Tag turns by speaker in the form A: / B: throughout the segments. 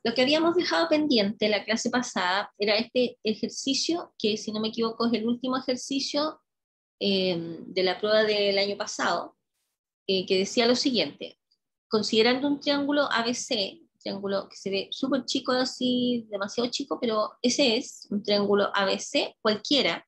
A: Lo que habíamos dejado pendiente la clase pasada era este ejercicio, que si no me equivoco es el último ejercicio de la prueba del año pasado, que decía lo siguiente: considerando un triángulo ABC, un triángulo que se ve súper chico, así, demasiado chico, pero ese es un triángulo ABC cualquiera,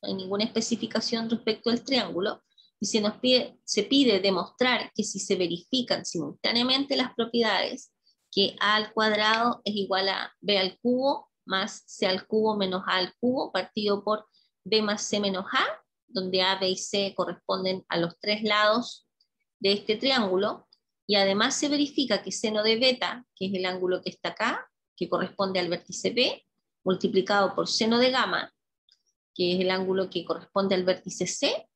A: no hay ninguna especificación respecto al triángulo, y se pide demostrar que si se verifican simultáneamente las propiedades, que a al cuadrado es igual a b al cubo más c al cubo menos a al cubo partido por b más c menos a, donde a, b y c corresponden a los tres lados de este triángulo, y además se verifica que seno de beta, que es el ángulo que está acá, que corresponde al vértice B, multiplicado por seno de gamma, que es el ángulo que corresponde al vértice C,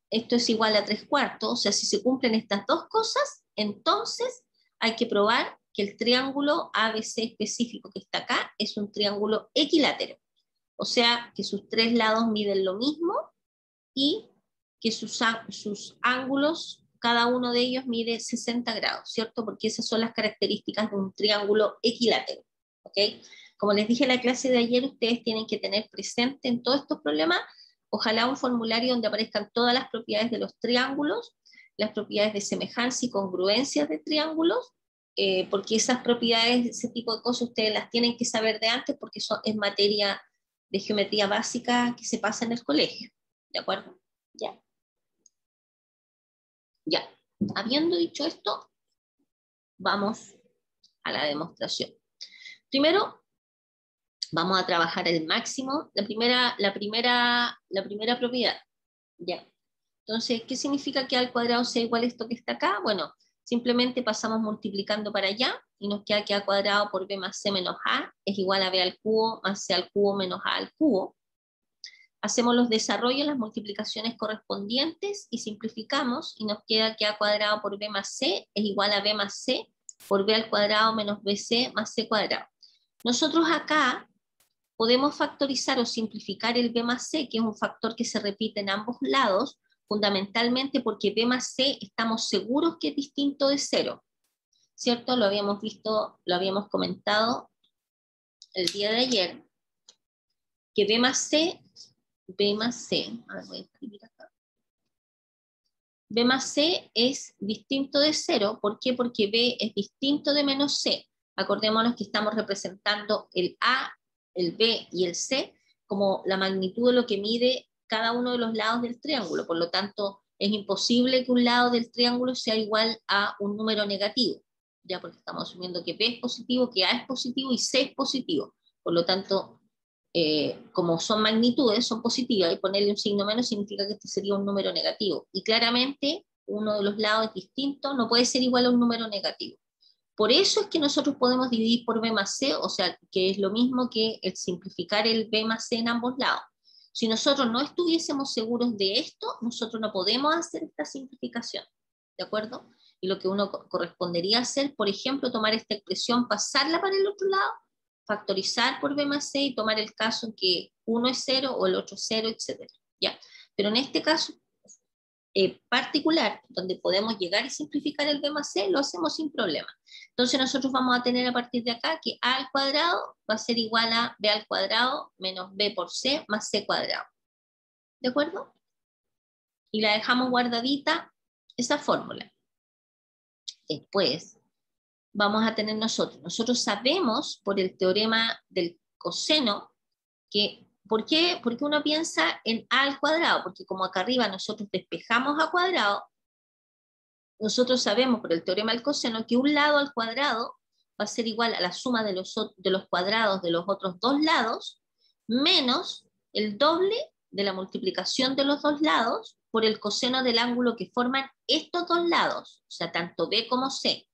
A: esto es igual a 3/4, o sea, si se cumplen estas dos cosas, entonces hay que probar que el triángulo ABC específico que está acá es un triángulo equilátero, o sea, que sus tres lados miden lo mismo y que sus ángulos, cada uno de ellos mide 60 grados, ¿cierto? Porque esas son las características de un triángulo equilátero, ¿ok? Como les dije en la clase de ayer, ustedes tienen que tener presente en todos estos problemas, ojalá un formulario donde aparezcan todas las propiedades de los triángulos, las propiedades de semejanza y congruencia de triángulos, porque esas propiedades, ese tipo de cosas, ustedes las tienen que saber de antes porque es materia de geometría básica que se pasa en el colegio. ¿De acuerdo? Ya. Ya. Habiendo dicho esto, vamos a la demostración. Primero, vamos a trabajar el máximo, la primera propiedad. Ya. Entonces, ¿qué significa que a al cuadrado sea igual a esto que está acá? Bueno, simplemente pasamos multiplicando para allá y nos queda que a cuadrado por b más c menos a es igual a b al cubo más c al cubo menos a al cubo. Hacemos los desarrollos, las multiplicaciones correspondientes y simplificamos y nos queda que a cuadrado por b más c es igual a b más c por b al cuadrado menos bc más c cuadrado. Nosotros acá podemos factorizar o simplificar el b más c, que es un factor que se repite en ambos lados, fundamentalmente porque b más c estamos seguros que es distinto de 0, ¿cierto? Lo habíamos visto, lo habíamos comentado el día de ayer, que b más c, a ver, voy a escribir acá. B más C es distinto de 0. ¿Por qué? Porque B es distinto de menos C. Acordémonos que estamos representando el A, el B y el C como la magnitud de lo que mide cada uno de los lados del triángulo. Por lo tanto, es imposible que un lado del triángulo sea igual a un número negativo, ya porque estamos asumiendo que B es positivo, que A es positivo y C es positivo. Por lo tanto, como son magnitudes, son positivas, y ponerle un signo menos significa que este sería un número negativo. Y claramente uno de los lados es distinto, no puede ser igual a un número negativo. Por eso es que nosotros podemos dividir por b más c, o sea, que es lo mismo que el simplificar el b más c en ambos lados. Si nosotros no estuviésemos seguros de esto, nosotros no podemos hacer esta simplificación, ¿de acuerdo? Y lo que uno correspondería hacer, por ejemplo, tomar esta expresión, pasarla para el otro lado, factorizar por b más c y tomar el caso en que uno es 0 o el otro es 0, etc. ¿Ya? Pero en este caso particular, donde podemos llegar y simplificar el b más c, lo hacemos sin problema. Entonces nosotros vamos a tener a partir de acá que a al cuadrado va a ser igual a b al cuadrado menos b por c más c cuadrado. ¿De acuerdo? Y la dejamos guardadita, esa fórmula. Después vamos a tener nosotros sabemos por el teorema del coseno que, ¿por qué uno piensa en a al cuadrado? Porque como acá arriba nosotros despejamos a cuadrado, nosotros sabemos por el teorema del coseno que un lado al cuadrado va a ser igual a la suma de los cuadrados de los otros dos lados, menos el doble de la multiplicación de los dos lados por el coseno del ángulo que forman estos dos lados, o sea, tanto B como C.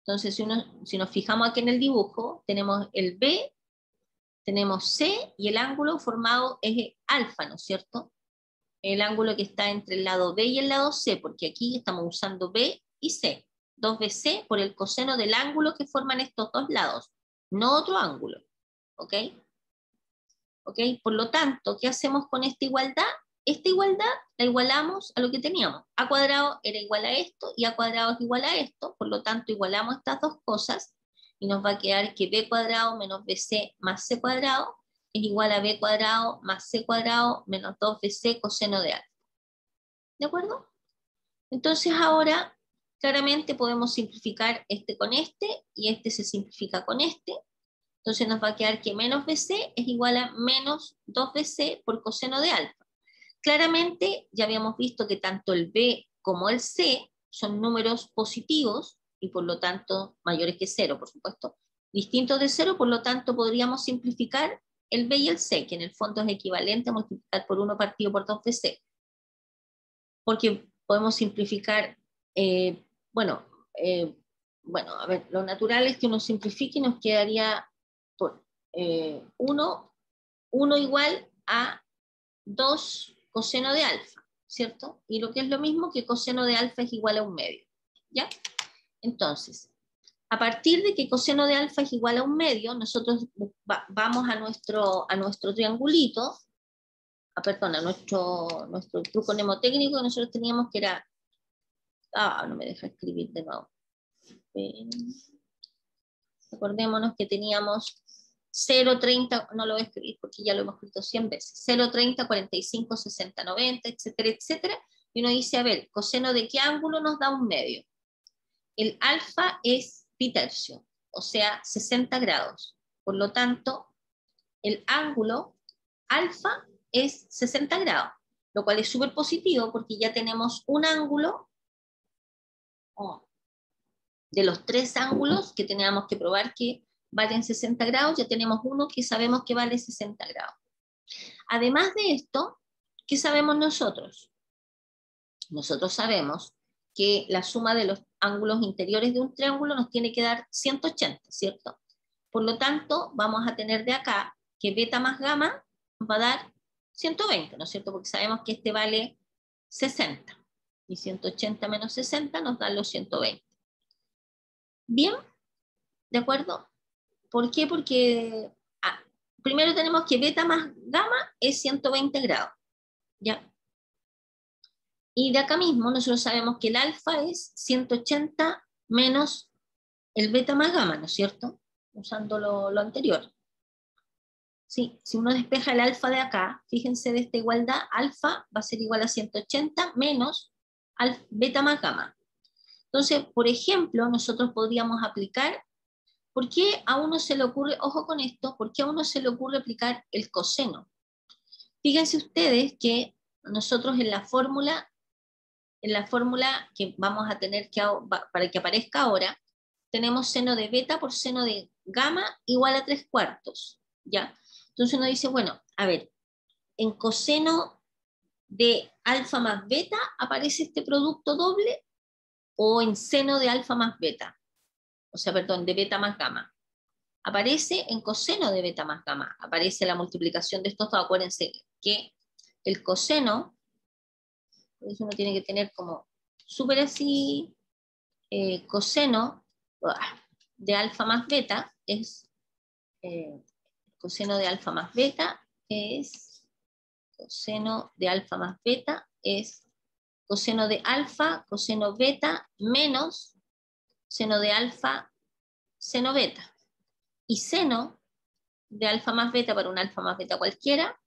A: Entonces, si nos fijamos aquí en el dibujo, tenemos el B, tenemos C, y el ángulo formado es alfa, ¿no es cierto? El ángulo que está entre el lado B y el lado C, porque aquí estamos usando B y C. 2BC por el coseno del ángulo que forman estos dos lados, no otro ángulo. ¿Ok? ¿Ok? Por lo tanto, ¿qué hacemos con esta igualdad? Esta igualdad la igualamos a lo que teníamos. A cuadrado era igual a esto y a cuadrado es igual a esto, por lo tanto igualamos estas dos cosas y nos va a quedar que b cuadrado menos bc más c cuadrado es igual a b cuadrado más c cuadrado menos 2bc coseno de alfa. ¿De acuerdo? Entonces ahora claramente podemos simplificar este con este y este se simplifica con este. Entonces nos va a quedar que menos bc es igual a menos 2bc por coseno de alfa. Claramente ya habíamos visto que tanto el b como el c son números positivos y por lo tanto mayores que 0, por supuesto, distintos de 0, por lo tanto podríamos simplificar el b y el c, que en el fondo es equivalente a multiplicar por 1 partido por 2bc. Porque podemos simplificar, bueno, a ver, lo natural es que uno simplifique y nos quedaría por 1 igual a 2 coseno de alfa, ¿cierto? Y lo que es lo mismo que coseno de alfa es igual a 1/2, ¿ya? Entonces, a partir de que coseno de alfa es igual a 1/2, nosotros vamos a nuestro triangulito, perdón, a nuestro truco mnemotécnico que nosotros teníamos que era, no me deja escribir de nuevo. Acordémonos que teníamos 0,30, no lo voy a escribir porque ya lo hemos escrito 100 veces, 0,30, 45, 60, 90, etcétera, etcétera, y uno dice, a ver, coseno de qué ángulo nos da 1/2. El alfa es pi tercio, o sea, 60 grados. Por lo tanto, el ángulo alfa es 60 grados, lo cual es súper positivo porque ya tenemos un ángulo de los 3 ángulos que teníamos que probar que valen 60 grados, ya tenemos uno que sabemos que vale 60 grados. Además de esto, ¿qué sabemos nosotros? Nosotros sabemos que la suma de los ángulos interiores de un triángulo nos tiene que dar 180, ¿cierto? Por lo tanto, vamos a tener de acá que beta más gamma nos va a dar 120, ¿no es cierto? Porque sabemos que este vale 60 y 180 menos 60 nos dan los 120. Bien, ¿de acuerdo? ¿Por qué? Porque primero tenemos que beta más gamma es 120 grados, ¿ya? Y de acá mismo nosotros sabemos que el alfa es 180 menos el beta más gamma, ¿no es cierto? Usando lo anterior. Sí, si uno despeja el alfa de acá, fíjense de esta igualdad, alfa va a ser igual a 180 menos beta más gamma. Entonces, por ejemplo, nosotros podríamos aplicar, ¿por qué a uno se le ocurre, ojo con esto, por qué a uno se le ocurre aplicar el coseno? Fíjense ustedes que nosotros en la fórmula que vamos a tener que, para que aparezca ahora, tenemos seno de beta por seno de gamma igual a 3/4, ¿ya? Entonces uno dice, bueno, a ver, en coseno de alfa más beta aparece este producto doble o en seno de alfa más beta, o sea, perdón, de beta más gamma. Aparece en coseno de beta más gamma, aparece la multiplicación de estos dos. Acuérdense que el coseno, por eso uno tiene que tener como súper así, coseno de alfa más beta es, coseno de alfa más beta es, coseno de alfa más beta es coseno de alfa, coseno beta menos seno de alfa, seno beta. Y seno de alfa más beta para un alfa más beta cualquiera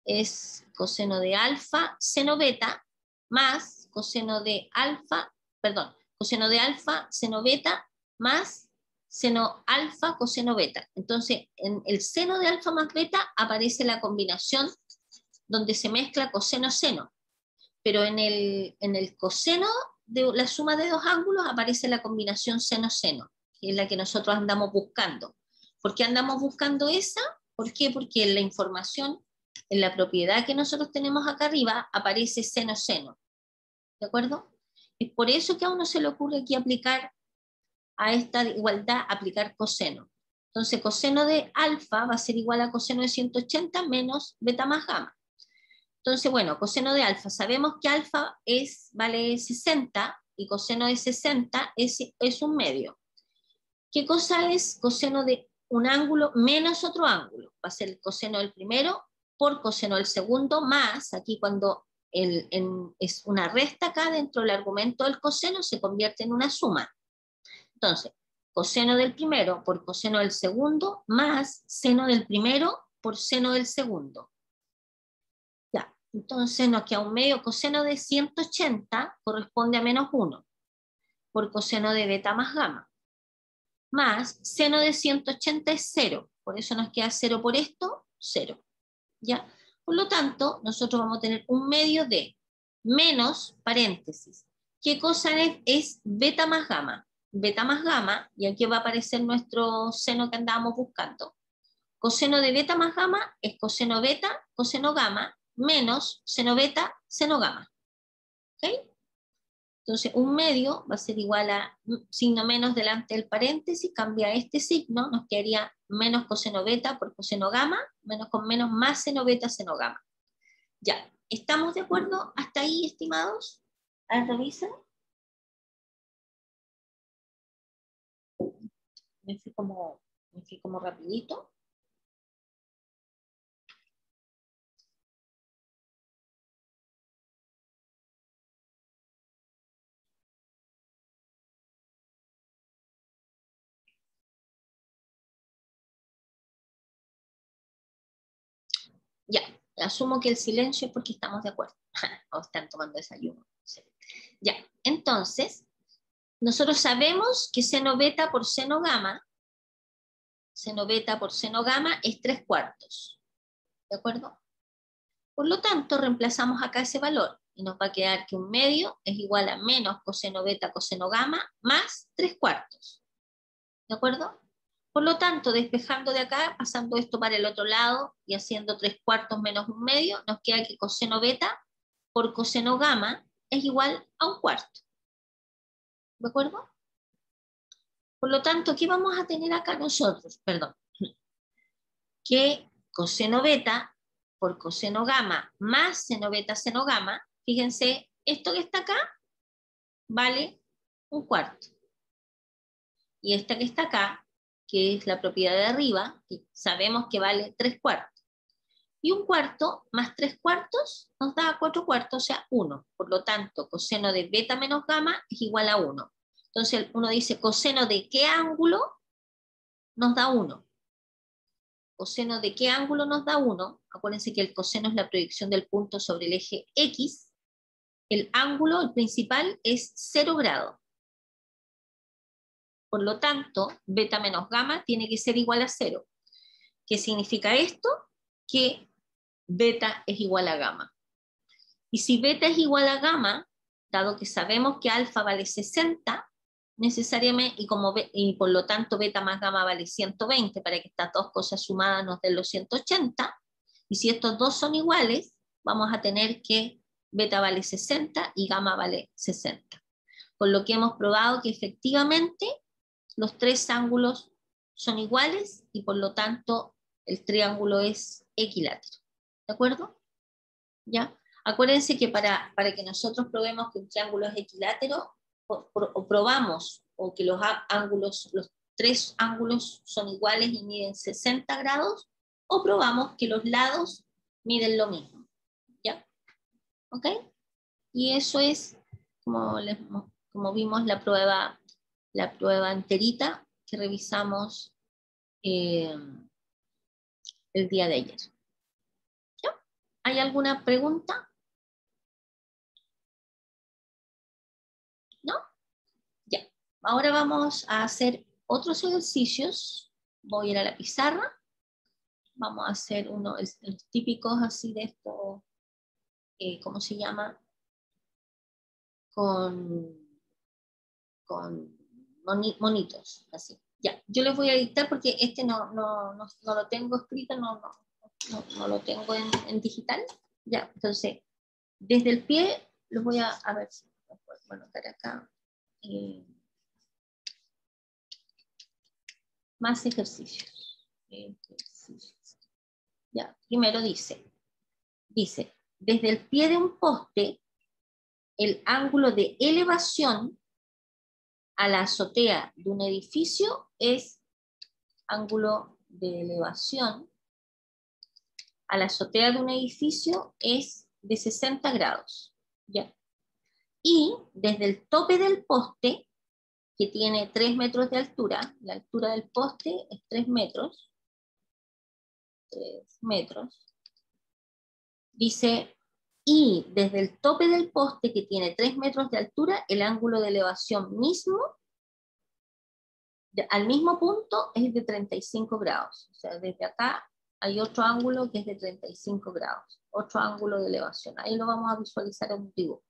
A: es coseno de alfa, seno beta, más coseno de alfa, perdón, coseno de alfa, seno beta, más seno alfa, coseno beta. Entonces, en el seno de alfa más beta aparece la combinación donde se mezcla coseno-seno, pero en el coseno de la suma de dos ángulos aparece la combinación seno-seno, que es la que nosotros andamos buscando. ¿Por qué andamos buscando esa? ¿Por qué? Porque en la información, en la propiedad que nosotros tenemos acá arriba, aparece seno-seno. ¿De acuerdo? Es por eso que a uno se le ocurre aquí aplicar a esta igualdad, aplicar coseno. Entonces, coseno de alfa va a ser igual a coseno de 180 menos beta más gamma. Entonces, bueno, coseno de alfa, sabemos que alfa vale 60 y coseno de 60 es un medio. ¿Qué cosa es coseno de un ángulo menos otro ángulo? Va a ser el coseno del primero por coseno del segundo más, aquí cuando es una resta acá dentro del argumento del coseno se convierte en una suma. Entonces, coseno del primero por coseno del segundo más seno del primero por seno del segundo. Ya, entonces nos queda un medio. Coseno de 180 corresponde a menos 1 por coseno de beta más gamma, más seno de 180 es 0, por eso nos queda 0 por esto, 0. ¿Ya? Por lo tanto, nosotros vamos a tener un medio de menos, paréntesis, ¿qué cosa es? Es beta más gamma. Beta más gamma, y aquí va a aparecer nuestro seno que andábamos buscando. Coseno de beta más gamma es coseno beta, coseno gamma, menos seno beta, seno gamma. ¿Ok? Entonces, un medio va a ser igual a signo menos delante del paréntesis, cambia este signo, nos quedaría menos coseno beta por coseno gamma, menos con menos más seno beta, seno gamma. Ya, ¿estamos de acuerdo hasta ahí, estimados? A ver, revisen. Me fui como rapidito. Ya, asumo que el silencio es porque estamos de acuerdo. O están tomando desayuno. Sí. Ya, entonces, nosotros sabemos que seno beta por seno gamma es 3/4. ¿De acuerdo? Por lo tanto, reemplazamos acá ese valor y nos va a quedar que un medio es igual a menos coseno beta coseno gamma más 3/4. ¿De acuerdo? Por lo tanto, despejando de acá, pasando esto para el otro lado y haciendo 3/4 menos un medio, nos queda que coseno beta por coseno gamma es igual a 1/4. ¿De acuerdo? Por lo tanto, ¿qué vamos a tener acá nosotros? Perdón. Que coseno beta por coseno gamma más seno beta seno gamma, fíjense, esto que está acá vale 1/4. Y esta que está acá, que es la propiedad de arriba, que sabemos que vale 3/4. Y 1/4 más 3/4 nos da 4/4, o sea, 1. Por lo tanto, coseno de beta menos gamma es igual a 1. Entonces uno dice, ¿coseno de qué ángulo nos da 1? ¿Coseno de qué ángulo nos da 1? Acuérdense que el coseno es la proyección del punto sobre el eje X. El ángulo, el principal, es 0 grados. Por lo tanto, beta menos gamma tiene que ser igual a 0. ¿Qué significa esto? Que beta es igual a gamma. Y si beta es igual a gamma, dado que sabemos que alfa vale 60, necesariamente, y por lo tanto beta más gamma vale 120, para que estas dos cosas sumadas nos den los 180, y si estos dos son iguales, vamos a tener que beta vale 60 y gamma vale 60. Con lo que hemos probado que efectivamente los tres ángulos son iguales y por lo tanto el triángulo es equilátero. ¿De acuerdo? ¿Ya? Acuérdense que para que nosotros probemos que un triángulo es equilátero, o probamos o que los tres ángulos son iguales y miden 60 grados, o probamos que los lados miden lo mismo. ¿Ya? ¿Ok? Y eso es, como vimos la prueba enterita que revisamos el día de ayer. ¿Ya? ¿Hay alguna pregunta? ¿No? Ya. Ahora vamos a hacer otros ejercicios. Voy a ir a la pizarra. Vamos a hacer los típicos así de esto, ¿cómo se llama? Con monitos, así. Ya, yo les voy a dictar porque este no lo tengo escrito, no lo tengo en digital. Ya, entonces, desde el pie, los voy a ver si lo puedo anotar acá. Más ejercicios. Ya, primero dice, desde el pie de un poste, el ángulo de elevación a la azotea de un edificio es ángulo de elevación a la azotea de un edificio es de 60 grados. ¿Ya? Y desde el tope del poste que tiene 3 metros de altura, la altura del poste es 3 metros, 3 metros, dice, y desde el tope del poste que tiene 3 metros de altura, el ángulo de elevación mismo, al mismo punto, es de 35 grados. O sea, desde acá hay otro ángulo que es de 35 grados, otro ángulo de elevación. Ahí lo vamos a visualizar en un dibujo.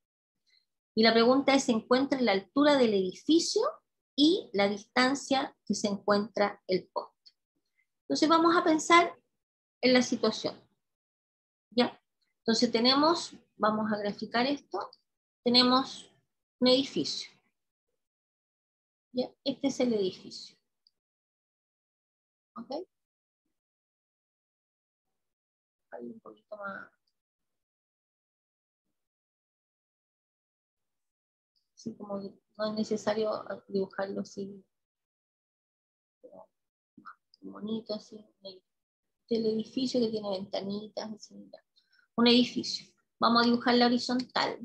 A: Y la pregunta es, ¿se encuentra la altura del edificio y la distancia que se encuentra el poste? Entonces vamos a pensar en la situación. ¿Ya? Entonces tenemos, vamos a graficar esto, tenemos un edificio. ¿Ya? Este es el edificio. ¿Ok? Ahí un poquito más. Así como no es necesario dibujarlo así, bonito, así. El edificio que tiene ventanitas, así, mira. Un edificio. Vamos a dibujar la horizontal,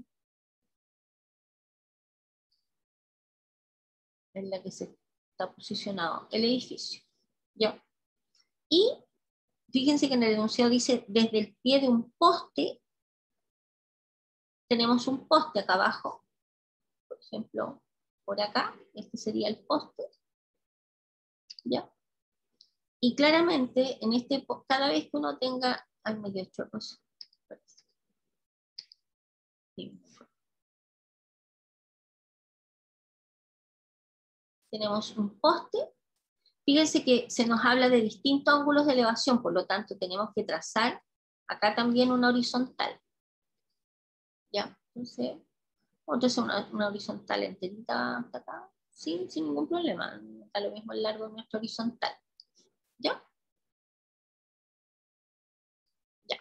A: en la que se está posicionado el edificio. ¿Ya? Y fíjense que en el enunciado dice, desde el pie de un poste, tenemos un poste acá abajo, por ejemplo, por acá, este sería el poste, ¿ya? Y claramente, en este, cada vez que uno tenga, ay, me dio chorros, tenemos un poste. Fíjense que se nos habla de distintos ángulos de elevación, por lo tanto tenemos que trazar acá también una horizontal. ¿Ya? Entonces, vamos a hacer una horizontal enterita hasta acá, sin ningún problema. Está lo mismo el largo de nuestra horizontal. ¿Ya? Ya.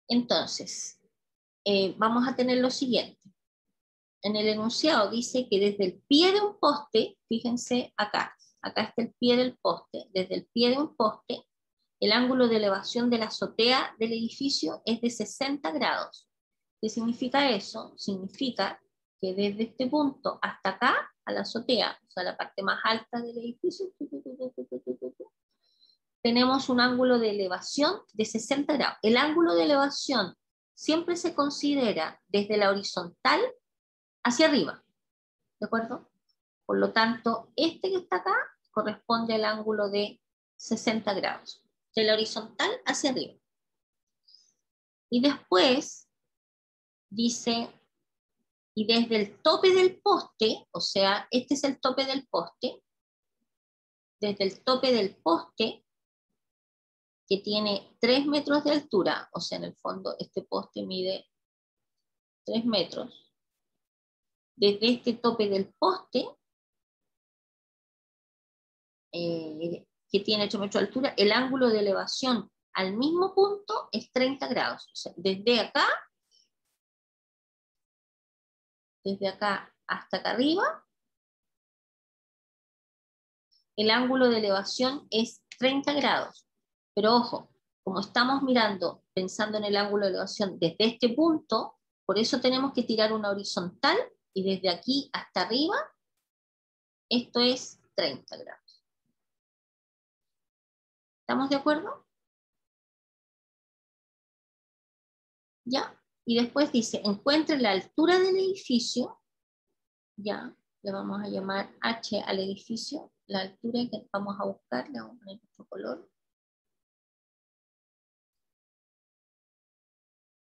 A: Entonces, vamos a tener lo siguiente. En el enunciado dice que desde el pie de un poste, fíjense acá está el pie del poste, desde el pie de un poste, el ángulo de elevación de la azotea del edificio es de 60 grados. ¿Qué significa eso? Significa que desde este punto hasta acá, a la azotea, o sea, la parte más alta del edificio, tenemos un ángulo de elevación de 60 grados. El ángulo de elevación siempre se considera desde la horizontal hacia arriba, ¿de acuerdo? Por lo tanto, este que está acá corresponde al ángulo de 60 grados, de la horizontal hacia arriba. Y después dice, y desde el tope del poste, o sea, este es el tope del poste, desde el tope del poste, que tiene 3 metros de altura, o sea, en el fondo este poste mide 3 metros, desde este tope del poste, que tiene 8 metros de altura, el ángulo de elevación al mismo punto es 30 grados. O sea, desde acá hasta acá arriba, el ángulo de elevación es 30 grados. Pero ojo, como estamos mirando, pensando en el ángulo de elevación desde este punto, por eso tenemos que tirar una horizontal y desde aquí hasta arriba, esto es 30 grados. ¿Estamos de acuerdo? ¿Ya? Y después dice, encuentre la altura del edificio, ya, le vamos a llamar H al edificio, la altura que vamos a buscar, le vamos a poner nuestro color.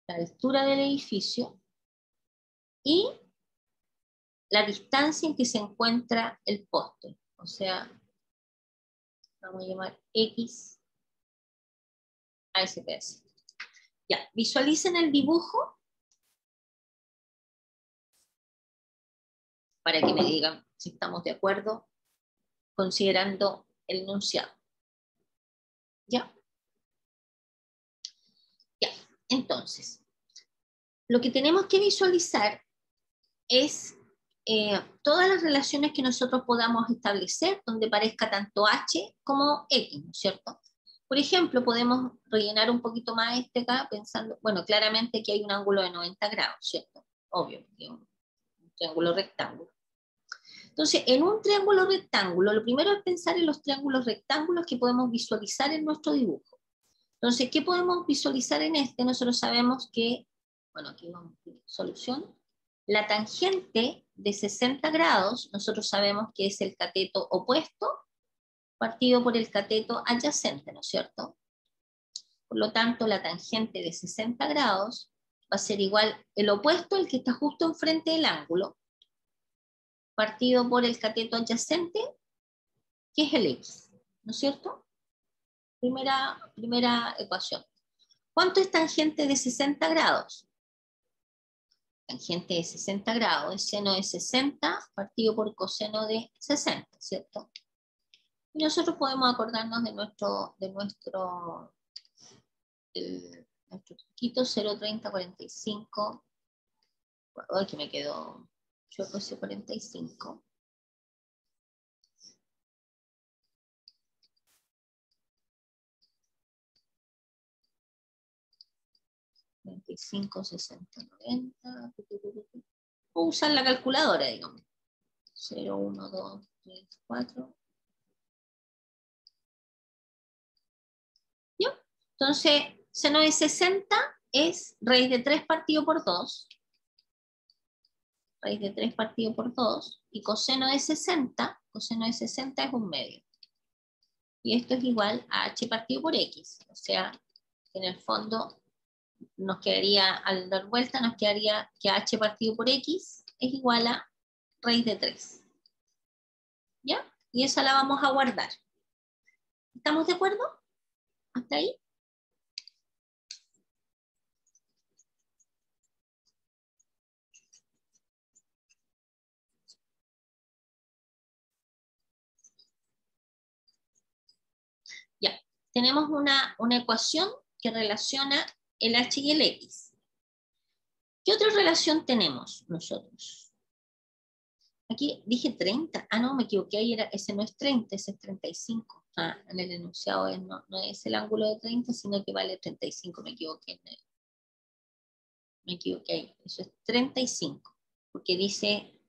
A: La altura del edificio y la distancia en que se encuentra el poste. O sea, vamos a llamar X a ese pedazo. Ya, visualicen el dibujo para que me digan si estamos de acuerdo considerando el enunciado. ¿Ya? Ya, entonces, lo que tenemos que visualizar es todas las relaciones que nosotros podamos establecer donde parezca tanto H como X, ¿no es cierto? Por ejemplo, podemos rellenar un poquito más este acá pensando, bueno, claramente que hay un ángulo de 90 grados, ¿cierto? Obvio, que es un triángulo rectángulo. Entonces, en un triángulo rectángulo, lo primero es pensar en los triángulos rectángulos que podemos visualizar en nuestro dibujo. Entonces, ¿qué podemos visualizar en este? Nosotros sabemos que, bueno, aquí vamos a solución. La tangente de 60 grados, nosotros sabemos que es el cateto opuesto partido por el cateto adyacente, ¿no es cierto? Por lo tanto, la tangente de 60 grados va a ser igual, el opuesto, el que está justo enfrente del ángulo, partido por el cateto adyacente, que es el X, ¿no es cierto? Primera ecuación. ¿Cuánto es tangente de 60 grados? Tangente de 60 grados es seno de 60 partido por coseno de 60, ¿cierto? Y nosotros podemos acordarnos de nuestro truquito 0,3045. Ay, que me quedó, yo puse 45. 25, 60, 90. O usar la calculadora, digamos. 0, 1, 2, 3, 4. ¿Ya? Entonces, seno de 60 es raíz de 3 partido por 2. Raíz de 3 partido por 2. Y coseno de 60 es un medio. Y esto es igual a h partido por x. O sea, en el fondo nos quedaría, al dar vuelta, nos quedaría que h partido por x es igual a raíz de 3. ¿Ya? Y esa la vamos a guardar. ¿Estamos de acuerdo? ¿Hasta ahí? Ya. Tenemos una ecuación que relaciona el h y el x. ¿Qué otra relación tenemos nosotros? Aquí dije 30. Ah, no, me equivoqué. Ahí ese no es 30, ese es 35. Ah, en el enunciado no es el ángulo de 30, sino que vale 35. Me equivoqué. Me equivoqué ahí. Eso es 35. Porque dice,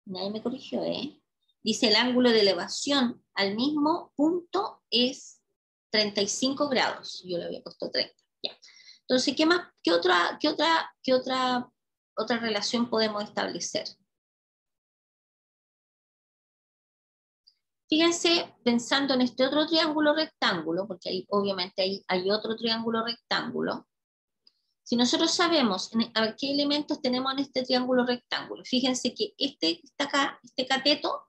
A: nadie me corrigió, ¿eh? Dice el ángulo de elevación al mismo punto es 35 grados. Yo le había puesto 30. Ya. Entonces, ¿qué más? ¿Qué otra relación podemos establecer? Fíjense, pensando en este otro triángulo rectángulo, porque ahí, obviamente hay otro triángulo rectángulo. Si nosotros sabemos a ver, qué elementos tenemos en este triángulo rectángulo, fíjense que este está acá, este cateto,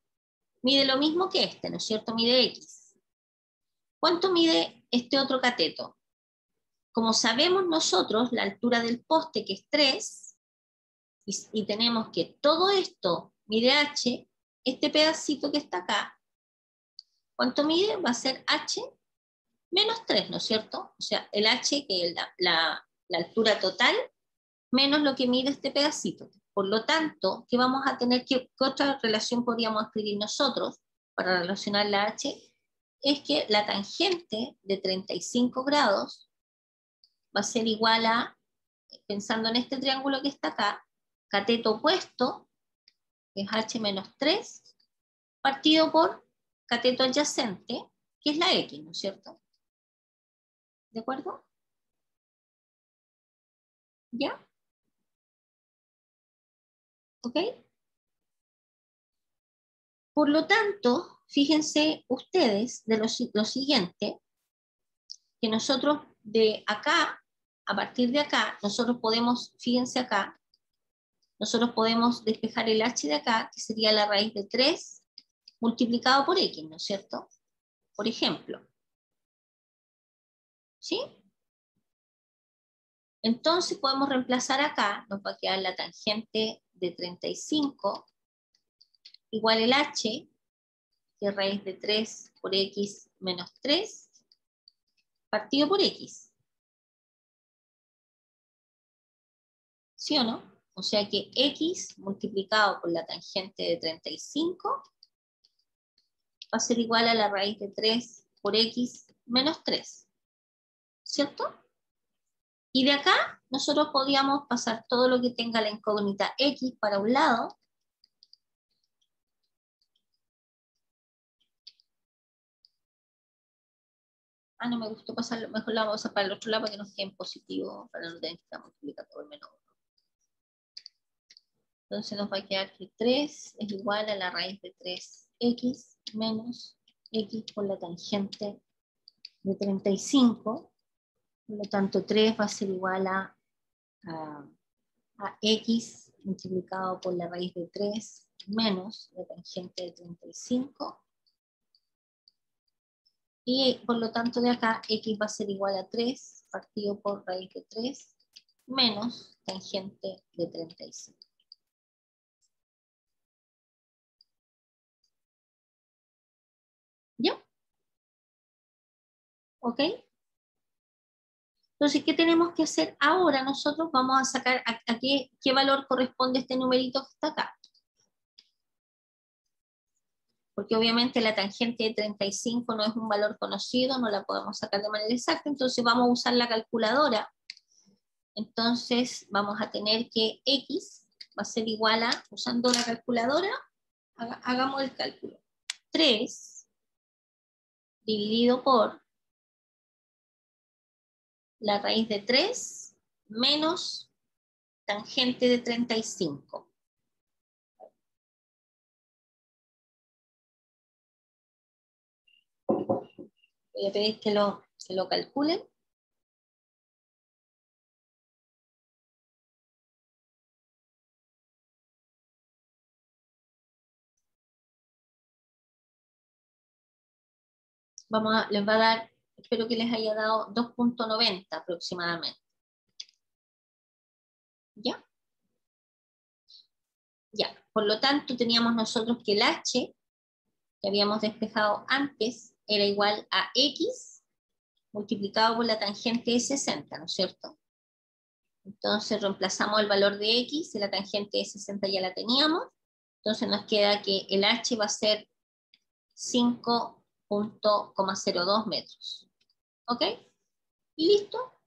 A: mide lo mismo que este, ¿no es cierto? Mide X. ¿Cuánto mide este otro cateto? Como sabemos nosotros, la altura del poste, que es 3, y tenemos que todo esto mide H, este pedacito que está acá, ¿cuánto mide? Va a ser H menos 3, ¿no es cierto? O sea, el H, que es la altura total, menos lo que mide este pedacito. Por lo tanto, ¿qué vamos a tener? ¿Qué otra relación podríamos escribir nosotros para relacionar la H? Es que la tangente de 35 grados va a ser igual a, pensando en este triángulo que está acá, cateto opuesto, que es H menos 3, partido por cateto adyacente, que es la X, ¿no es cierto? ¿De acuerdo? ¿Ya? ¿Ok? Por lo tanto, fíjense ustedes de lo siguiente, que nosotros de acá, a partir de acá, nosotros podemos, fíjense acá, nosotros podemos despejar el h de acá, que sería la raíz de 3 multiplicado por x, ¿no es cierto? Por ejemplo. ¿Sí? Entonces podemos reemplazar acá, nos va a quedar la tangente de 35 igual el h, que es raíz de 3 por x menos 3, partido por x. ¿Sí o no? O sea que x multiplicado por la tangente de 35 va a ser igual a la raíz de 3 por x menos 3. ¿Cierto? Y de acá nosotros podríamos pasar todo lo que tenga la incógnita x para un lado No me gustó pasarlo, mejor la vamos a pasar para el otro lado para que nos quede en positivo, para no tener que estar multiplicando por menos 1. Entonces nos va a quedar que 3 es igual a la raíz de 3x menos x por la tangente de 35. Por lo tanto, 3 va a ser igual a x multiplicado por la raíz de 3 menos la tangente de 35. Y por lo tanto de acá, x va a ser igual a 3 partido por raíz de 3 menos tangente de 35. ¿Ya? ¿Ok? Entonces, ¿qué tenemos que hacer ahora? Nosotros vamos a sacar a qué valor corresponde este numerito que está acá. Porque obviamente la tangente de 35 no es un valor conocido, no la podemos sacar de manera exacta, entonces vamos a usar la calculadora. Entonces vamos a tener que x va a ser igual a, usando la calculadora, hagamos el cálculo. 3 dividido por la raíz de 3 menos tangente de 35. Voy a pedir que lo calculen. Les va a dar, espero que les haya dado 2.90 aproximadamente. ¿Ya? Ya. Por lo tanto, teníamos nosotros que el h, que habíamos despejado antes, era igual a x multiplicado por la tangente de 60, ¿no es cierto? Entonces reemplazamos el valor de x, y la tangente de 60 ya la teníamos. Entonces nos queda que el h va a ser 5.02 metros. ¿Ok? Y listo.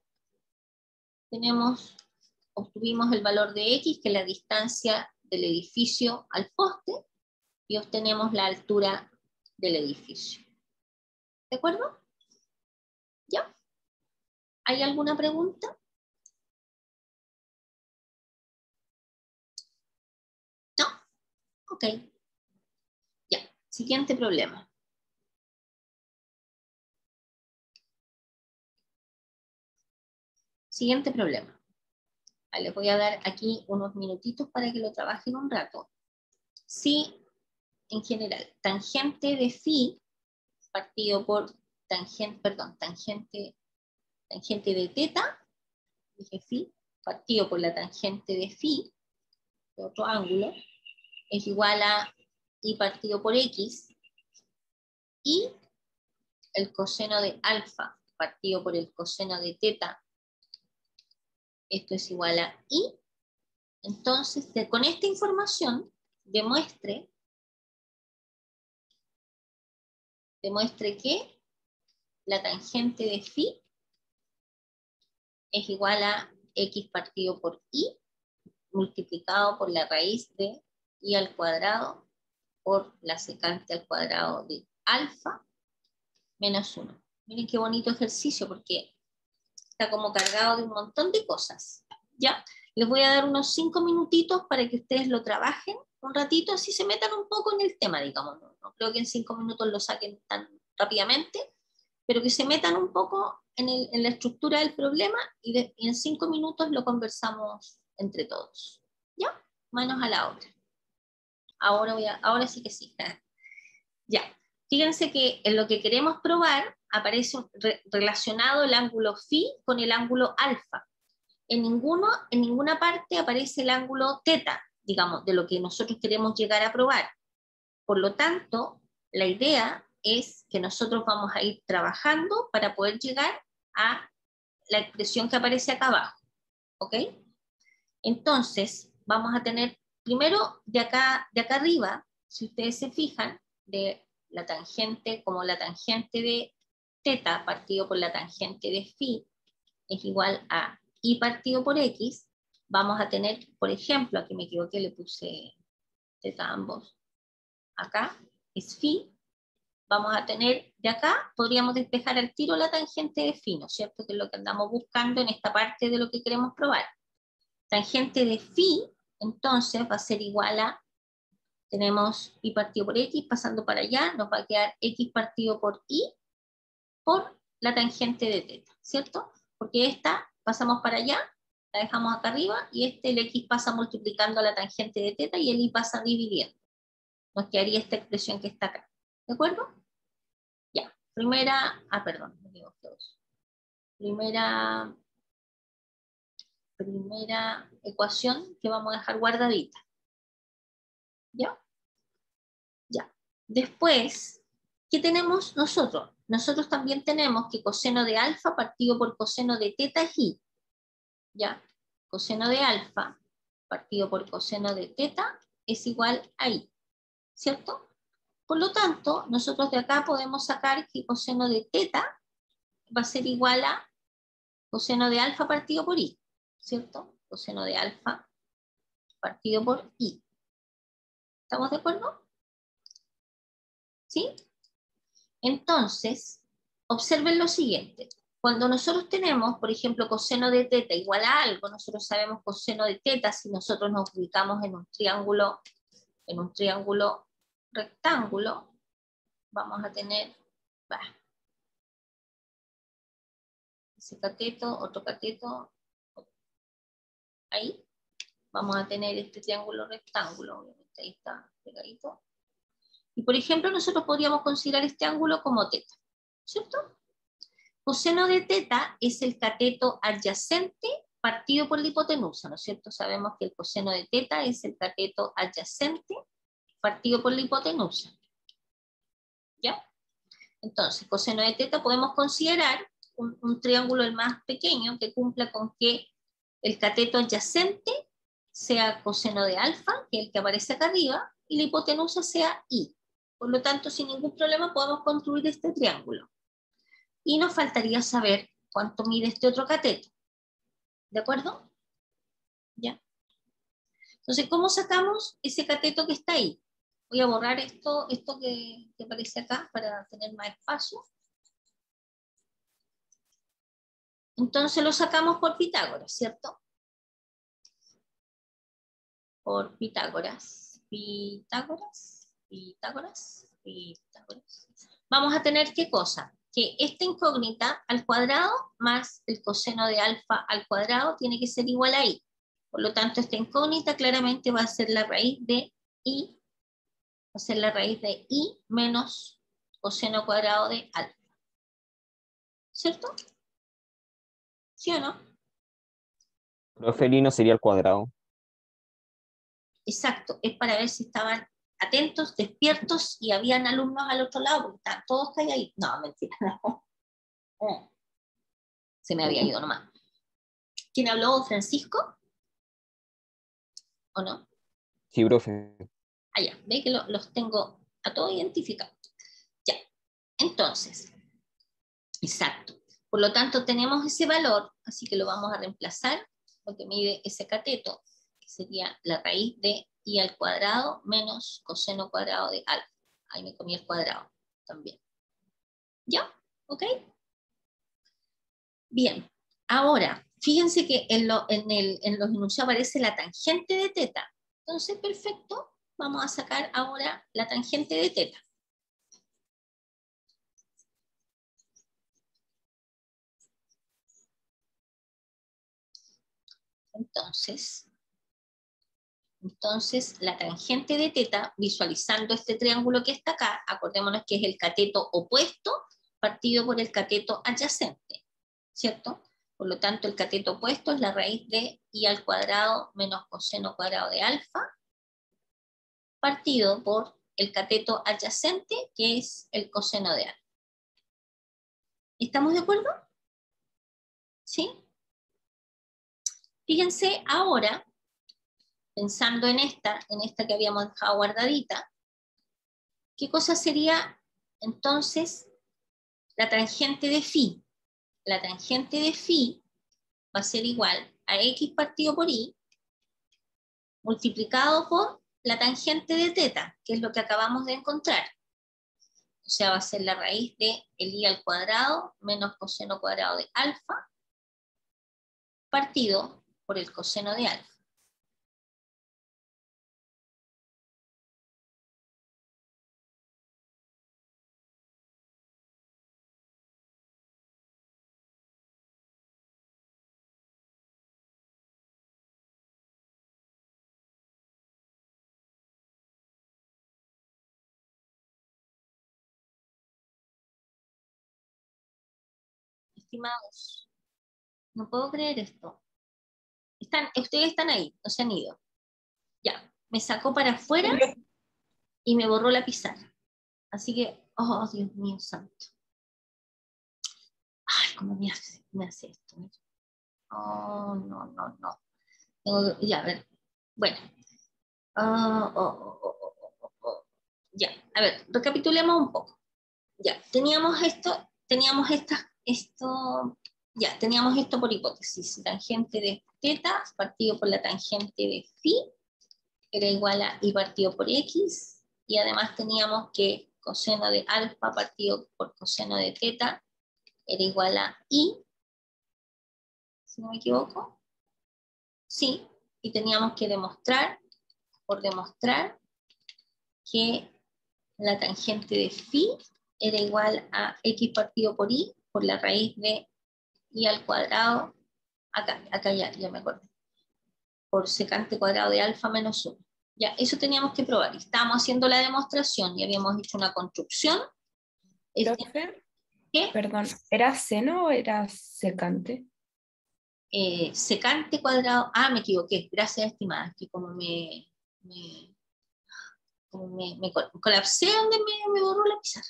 A: Obtuvimos el valor de x, que es la distancia del edificio al poste, y obtenemos la altura del edificio. ¿De acuerdo? ¿Ya? ¿Hay alguna pregunta? ¿No? Ok. Ya. Siguiente problema. Siguiente problema. Les voy a dar aquí unos minutitos para que lo trabajen un rato. Si, en general, tangente de phi partido por tangente de teta, dije phi, partido por la tangente de phi, de otro ángulo, es igual a y partido por x, y el coseno de alfa partido por el coseno de teta, esto es igual a y. Entonces, con esta información, demuestre que la tangente de phi es igual a x partido por y multiplicado por la raíz de y al cuadrado por la secante al cuadrado de alfa menos 1. Miren qué bonito ejercicio porque está como cargado de un montón de cosas. ¿Ya? Les voy a dar unos 5 minutitos para que ustedes lo trabajen un ratito, así se metan un poco en el tema, digamos. No creo que en 5 minutos lo saquen tan rápidamente, pero que se metan un poco en la estructura del problema y en 5 minutos lo conversamos entre todos. ¿Ya? Manos a la obra. Ahora sí que sí. Ya. Fíjense que en lo que queremos probar aparece relacionado el ángulo phi con el ángulo alfa. En ninguna parte aparece el ángulo teta, digamos, de lo que nosotros queremos llegar a probar. Por lo tanto, la idea es que nosotros vamos a ir trabajando para poder llegar a la expresión que aparece acá abajo. ¿Ok? Entonces, vamos a tener primero de acá arriba, si ustedes se fijan, de la tangente, como la tangente de teta partido por la tangente de phi es igual a y partido por x, vamos a tener, por ejemplo, aquí me equivoqué, le puse teta a ambos, acá es phi, vamos a tener de acá, podríamos despejar al tiro la tangente de phi, ¿no es cierto? Que es lo que andamos buscando en esta parte de lo que queremos probar. Tangente de phi, entonces, va a ser igual a, tenemos y partido por x, pasando para allá, nos va a quedar x partido por y, por la tangente de teta, ¿cierto? Porque esta pasamos para allá, la dejamos acá arriba, y el x pasa multiplicando la tangente de teta, y el y pasa dividiendo. Nos quedaría esta expresión que está acá, ¿de acuerdo? Ya, primera ecuación que vamos a dejar guardadita. ¿Ya? Ya. Después, ¿qué tenemos nosotros? Nosotros también tenemos que coseno de alfa partido por coseno de teta es i. ¿Ya? Coseno de alfa partido por coseno de teta es igual a i. ¿Cierto? Por lo tanto, nosotros de acá podemos sacar que coseno de teta va a ser igual a coseno de alfa partido por i, ¿cierto? Coseno de alfa partido por i. ¿Estamos de acuerdo? ¿Sí? Entonces, observen lo siguiente. Cuando nosotros tenemos, por ejemplo, coseno de teta igual a algo, nosotros sabemos coseno de teta si nosotros nos ubicamos en un triángulo rectángulo, vamos a tener, ese cateto, otro cateto, ahí, vamos a tener este triángulo rectángulo, obviamente ahí está pegadito. Y por ejemplo, nosotros podríamos considerar este ángulo como teta, ¿cierto? Coseno de teta es el cateto adyacente partido por la hipotenusa, ¿no es cierto? Sabemos que el coseno de teta es el cateto adyacente partido por la hipotenusa. ¿Ya? Entonces, coseno de teta podemos considerar un triángulo el más pequeño que cumpla con que el cateto adyacente sea coseno de alfa, que es el que aparece acá arriba, y la hipotenusa sea i. Por lo tanto, sin ningún problema podemos construir este triángulo. Y nos faltaría saber cuánto mide este otro cateto. ¿De acuerdo? ¿Ya? Entonces, ¿cómo sacamos ese cateto que está ahí? Voy a borrar esto que aparece acá para tener más espacio. Entonces lo sacamos por Pitágoras, ¿cierto? Por Pitágoras. Pitágoras. Vamos a tener ¿qué cosa? Que esta incógnita al cuadrado más el coseno de alfa al cuadrado tiene que ser igual a i. Por lo tanto, esta incógnita claramente va a ser la raíz de i, va a ser la raíz de i menos coseno cuadrado de alfa. ¿Cierto? ¿Sí o no?
B: Profe, el I no sería al cuadrado.
A: Exacto, es para ver si estaban atentos, despiertos y habían alumnos al otro lado, porque estaban todos calladitos. No, mentira, no. Se me había ido nomás. ¿Quién habló? ¿Francisco? ¿O no?
B: Sí, profe.
A: Allá, ve que los tengo a todos identificados. Ya, entonces, exacto. Por lo tanto, tenemos ese valor, así que lo vamos a reemplazar, lo que mide ese cateto, que sería la raíz de i al cuadrado menos coseno cuadrado de alfa. Ahí me comí el cuadrado también. ¿Ya? ¿Ok? Bien. Ahora, fíjense que en los enunciados aparece la tangente de teta. Entonces, perfecto. Vamos a sacar ahora la tangente de teta. Entonces, la tangente de teta, visualizando este triángulo que está acá, acordémonos que es el cateto opuesto partido por el cateto adyacente, ¿cierto? Por lo tanto, el cateto opuesto es la raíz de i al cuadrado menos coseno cuadrado de alfa, partido por el cateto adyacente, que es el coseno de alfa. ¿Estamos de acuerdo? ¿Sí? Fíjense ahora, pensando en esta que habíamos dejado guardadita, ¿qué cosa sería entonces la tangente de phi? La tangente de phi va a ser igual a x partido por y multiplicado por la tangente de teta, que es lo que acabamos de encontrar. O sea, va a ser la raíz de el i al cuadrado menos coseno cuadrado de alfa partido por el coseno de alfa. Estimados, no puedo creer esto. Ustedes están ahí, no se han ido. Ya, me sacó para afuera y me borró la pizarra. Así que, oh, Dios mío santo. Ay, ¿cómo me hace esto? Oh, no, no, no. Ya, a ver. Bueno. Ah, ya, a ver, recapitulemos un poco. Ya, teníamos esto por hipótesis. Tangente de teta partido por la tangente de phi era igual a i partido por x, y además teníamos que coseno de alfa partido por coseno de teta era igual a i, si no me equivoco. Sí, y teníamos que demostrar que la tangente de phi era igual a x partido por i por la raíz de i al cuadrado, acá ya me acordé, por secante cuadrado de alfa menos 1. Ya, eso teníamos que probar. Estábamos haciendo la demostración y habíamos hecho una construcción.
C: Profe,
A: ¿Qué?
C: perdón, ¿era seno o era secante?
A: Secante cuadrado, me equivoqué, gracias estimada, que me colapsé donde me borró la pizarra.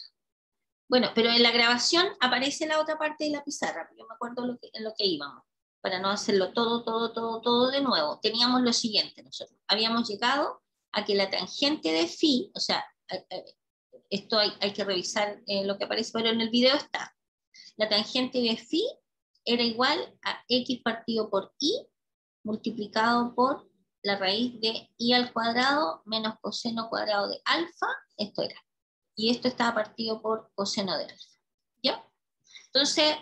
A: Bueno, pero en la grabación aparece la otra parte de la pizarra, yo me acuerdo en lo que íbamos, para no hacerlo todo de nuevo. Teníamos lo siguiente nosotros, habíamos llegado a que la tangente de phi, o sea, esto hay que revisar lo que aparece, pero en el video está, la tangente de phi era igual a x partido por i multiplicado por la raíz de i al cuadrado menos coseno cuadrado de alfa, esto era. Y esto estaba partido por coseno de alfa. ¿Ya? Entonces,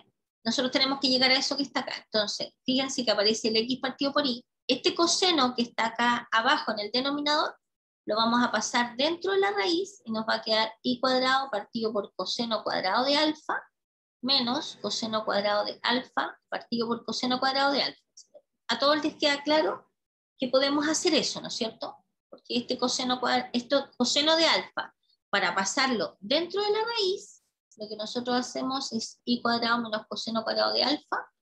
A: nosotros tenemos que llegar a eso que está acá. Entonces, fíjense que aparece el x partido por i. Este coseno que está acá abajo en el denominador, lo vamos a pasar dentro de la raíz y nos va a quedar i cuadrado partido por coseno cuadrado de alfa menos coseno cuadrado de alfa partido por coseno cuadrado de alfa. A todos les queda claro que podemos hacer eso, ¿no es cierto? Porque este coseno de alfa, para pasarlo dentro de la raíz, lo que nosotros hacemos es i cuadrado menos coseno cuadrado de alfa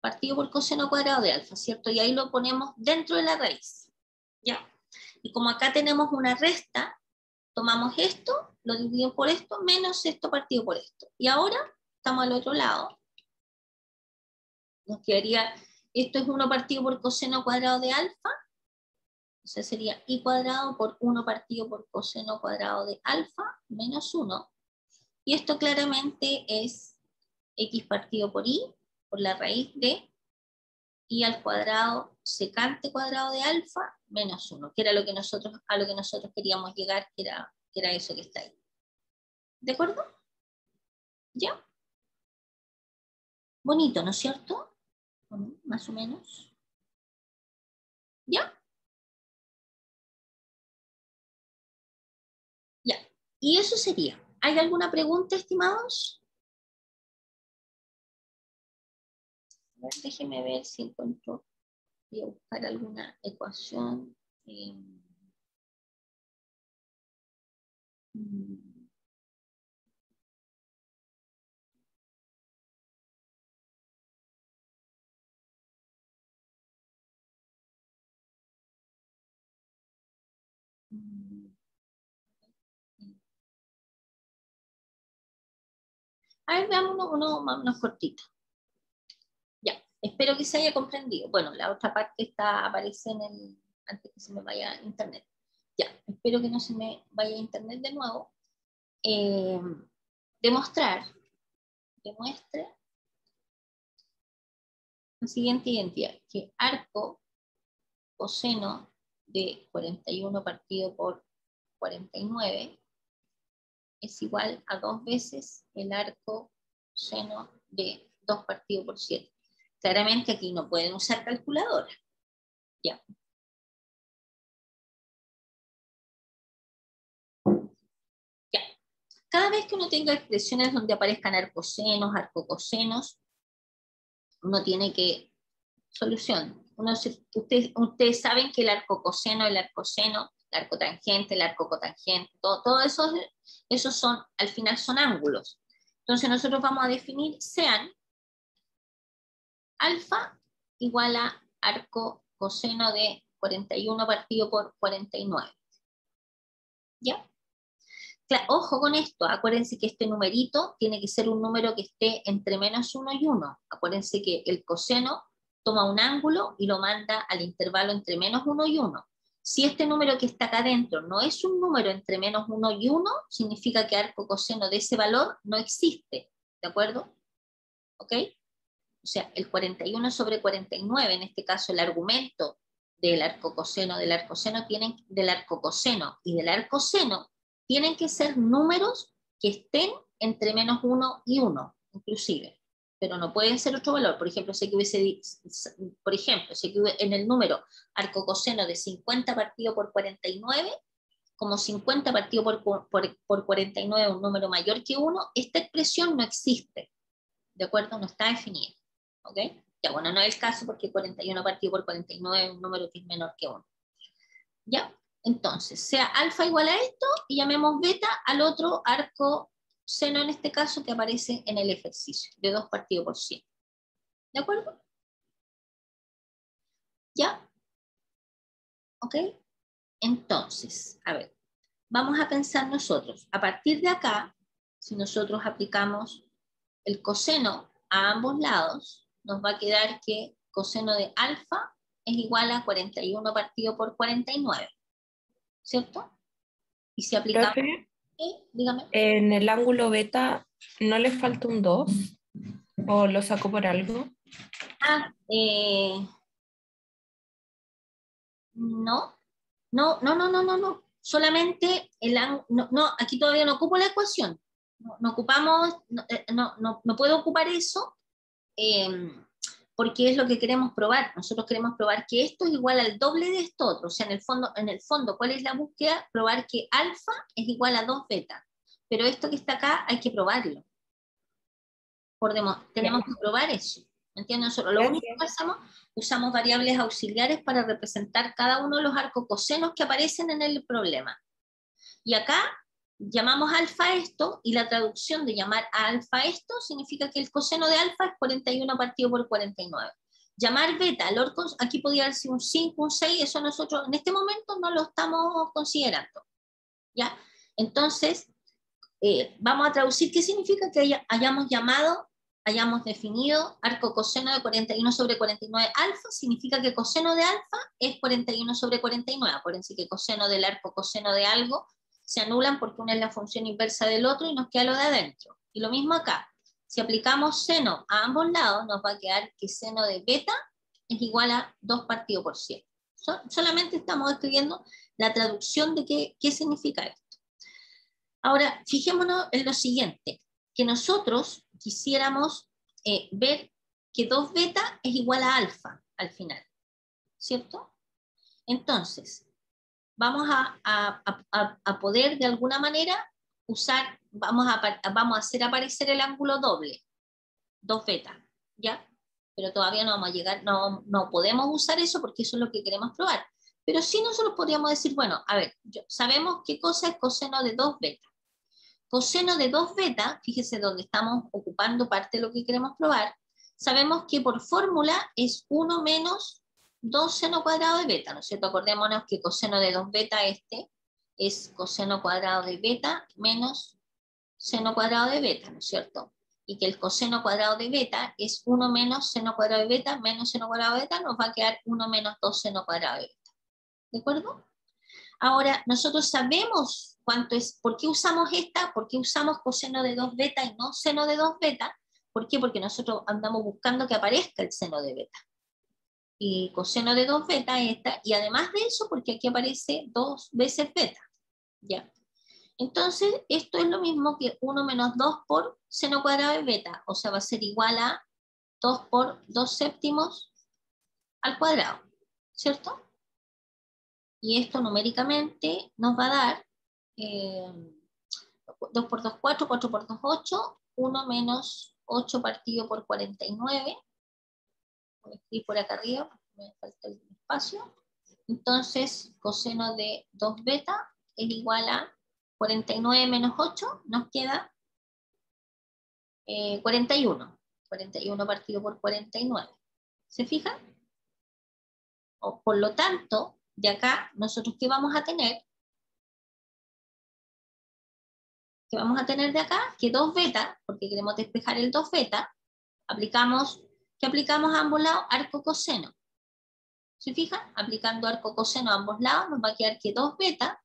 A: partido por coseno cuadrado de alfa, ¿cierto? Y ahí lo ponemos dentro de la raíz, ¿ya? Y como acá tenemos una resta, tomamos esto, lo dividimos por esto, menos esto partido por esto. Y ahora estamos al otro lado. Nos quedaría, esto es 1 partido por coseno cuadrado de alfa, o sea, sería i cuadrado por 1 partido por coseno cuadrado de alfa menos 1. Y esto claramente es x partido por i, por la raíz de i al cuadrado secante cuadrado de alfa menos 1, que era a lo que nosotros queríamos llegar, que era eso que está ahí. ¿De acuerdo? ¿Ya? Bonito, ¿no es cierto? Bueno, más o menos. ¿Ya? Ya. Y eso sería. ¿Hay alguna pregunta, estimados? A ver, déjenme ver si encuentro. Voy a buscar alguna ecuación. Mm, mm. A ver, veamos uno más o menos cortito. Ya, espero que se haya comprendido. Bueno, la otra parte aparece antes que se me vaya internet. Ya, espero que no se me vaya internet de nuevo. Eh, demuestre la siguiente identidad, que arco coseno de 41 partido por 49 es igual a 2 veces el arco seno de 2 partido por 7. Claramente aquí no pueden usar calculadora. Ya. Ya. Cada vez que uno tenga expresiones donde aparezcan arcosenos, arcocosenos, uno tiene que solución. Ustedes saben que el arcocoseno, el arcoseno, el arcotangente, el arcocotangente, todo eso, esos son, al final son ángulos. Entonces nosotros vamos a definir sean alfa igual a arco coseno de 41 partido por 49. ¿Ya? Ojo con esto, acuérdense que este numerito tiene que ser un número que esté entre menos 1 y 1. Acuérdense que el coseno toma un ángulo y lo manda al intervalo entre menos 1 y 1. Si este número que está acá adentro no es un número entre menos 1 y 1, significa que arco coseno de ese valor no existe. ¿De acuerdo? ¿Ok? O sea, el 41 sobre 49, en este caso el argumento del arcocoseno, del arcoseno y del arcoseno, tienen que ser números que estén entre menos 1 y 1, inclusive. Pero no pueden ser otro valor. Por ejemplo, si en el número arcocoseno de 50 partido por 49, como 50 partido por 49 es un número mayor que 1, esta expresión no existe. ¿De acuerdo? No está definida. ¿Ok? Ya, bueno, no es el caso porque 41 partido por 49 es un número que es menor que 1. ¿Ya? Entonces, sea alfa igual a esto y llamemos beta al otro arco seno, en este caso, que aparece en el ejercicio, de 2 partido por 100. ¿De acuerdo? ¿Ya? ¿Ok? Entonces, a ver, vamos a pensar nosotros, a partir de acá, si nosotros aplicamos el coseno a ambos lados, nos va a quedar que coseno de alfa es igual a 41 partido por 49, ¿cierto? Y si aplicamos...
C: Profe,
A: dígame.
C: en el ángulo beta, ¿no le falta un 2? ¿O lo saco por algo?
A: No. Solamente no, aquí todavía no ocupo la ecuación. No ocupamos, no puedo ocupar eso porque es lo que queremos probar. Nosotros queremos probar que esto es igual al doble de esto otro. O sea, en el fondo, ¿cuál es la búsqueda? Probar que alfa es igual a 2 beta. Pero esto que está acá hay que probarlo. Tenemos que probar eso. ¿Entienden? Nosotros lo único que hacemos, usamos variables auxiliares para representar cada uno de los arcocosenos que aparecen en el problema. Y acá llamamos alfa a esto, y la traducción de llamar a alfa a esto significa que el coseno de alfa es 41 partido por 49. Llamar beta al orco, aquí podría haber sido un 5, un 6, eso nosotros en este momento no lo estamos considerando. ¿Ya? Entonces, vamos a traducir qué significa que hayamos definido arco coseno de 41 sobre 49 alfa, significa que coseno de alfa es 41 sobre 49. Acuérdense que coseno del arco coseno de algo se anulan porque una es la función inversa del otro y nos queda lo de adentro. Y lo mismo acá. Si aplicamos seno a ambos lados, nos va a quedar que seno de beta es igual a 2 partido por 7. Solamente estamos escribiendo la traducción de qué significa esto. Ahora, fijémonos en lo siguiente, que nosotros quisiéramos ver que 2 beta es igual a alfa al final, ¿cierto? Entonces, vamos a poder de alguna manera usar, vamos a hacer aparecer el ángulo doble, 2 beta, ¿ya? Pero todavía no vamos a llegar, no podemos usar eso porque eso es lo que queremos probar. Pero sí nosotros podríamos decir, bueno, a ver, sabemos qué cosa es coseno de 2 beta. Coseno de 2 beta, fíjese donde estamos ocupando parte de lo que queremos probar, sabemos que por fórmula es 1 menos 2 seno cuadrado de beta, ¿no es cierto? Acordémonos que coseno de 2 beta es coseno cuadrado de beta menos seno cuadrado de beta, ¿no es cierto? Y que el coseno cuadrado de beta es 1 menos seno cuadrado de beta menos seno cuadrado de beta, nos va a quedar 1 menos 2 seno cuadrado de beta. ¿De acuerdo? Ahora, nosotros sabemos cuánto es, ¿por qué usamos esta? ¿Por qué usamos coseno de 2 beta y no seno de 2 beta? ¿Por qué? Porque nosotros andamos buscando que aparezca el seno de beta. Y coseno de 2 beta es esta, y además de eso, porque aquí aparece 2 veces beta. ¿Ya? Entonces, esto es lo mismo que 1 menos 2 por seno cuadrado de beta, o sea, va a ser igual a 2 por 2 séptimos al cuadrado, ¿cierto? Y esto numéricamente nos va a dar 2 por 2, 4, 4 por 2, 8, 1 menos 8 partido por 49. Voy a escribir por acá arriba, porque me falta el espacio. Entonces, coseno de 2 beta es igual a 49 menos 8, nos queda 41. 41 partido por 49. ¿Se fijan? Por lo tanto, de acá, nosotros ¿qué vamos a tener? ¿Qué vamos a tener de acá? Que 2 beta, porque queremos despejar el 2 beta, ¿qué aplicamos a ambos lados? Arco coseno. ¿Se fijan? Aplicando arco coseno a ambos lados, nos va a quedar que 2 beta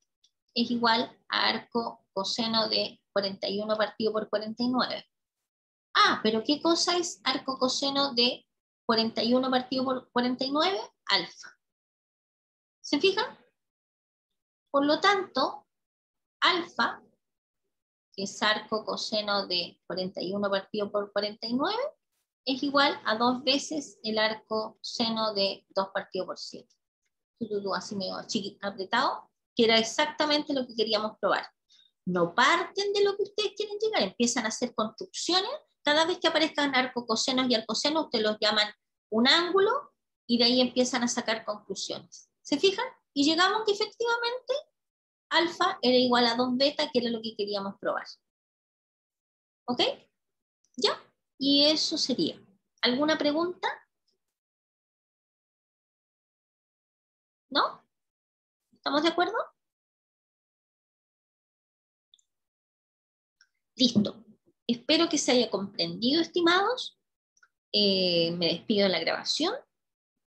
A: es igual a arco coseno de 41 partido por 49. Ah, pero ¿qué cosa es arco coseno de 41 partido por 49? Alfa. ¿Se fijan? Por lo tanto, alfa, que es arco coseno de 41 partido por 49, es igual a 2 veces el arco seno de 2 partido por 7. Así medio apretado, que era exactamente lo que queríamos probar. No parten de lo que ustedes quieren llegar, empiezan a hacer construcciones. Cada vez que aparezcan arcocosenos y arcosenos, ustedes los llaman un ángulo y de ahí empiezan a sacar conclusiones. ¿Se fijan? Y llegamos que efectivamente alfa era igual a 2 beta, que era lo que queríamos probar. ¿Ok? ¿Ya? Y eso sería. ¿Alguna pregunta? ¿No? ¿Estamos de acuerdo? Listo. Espero que se haya comprendido, estimados. Me despido de la grabación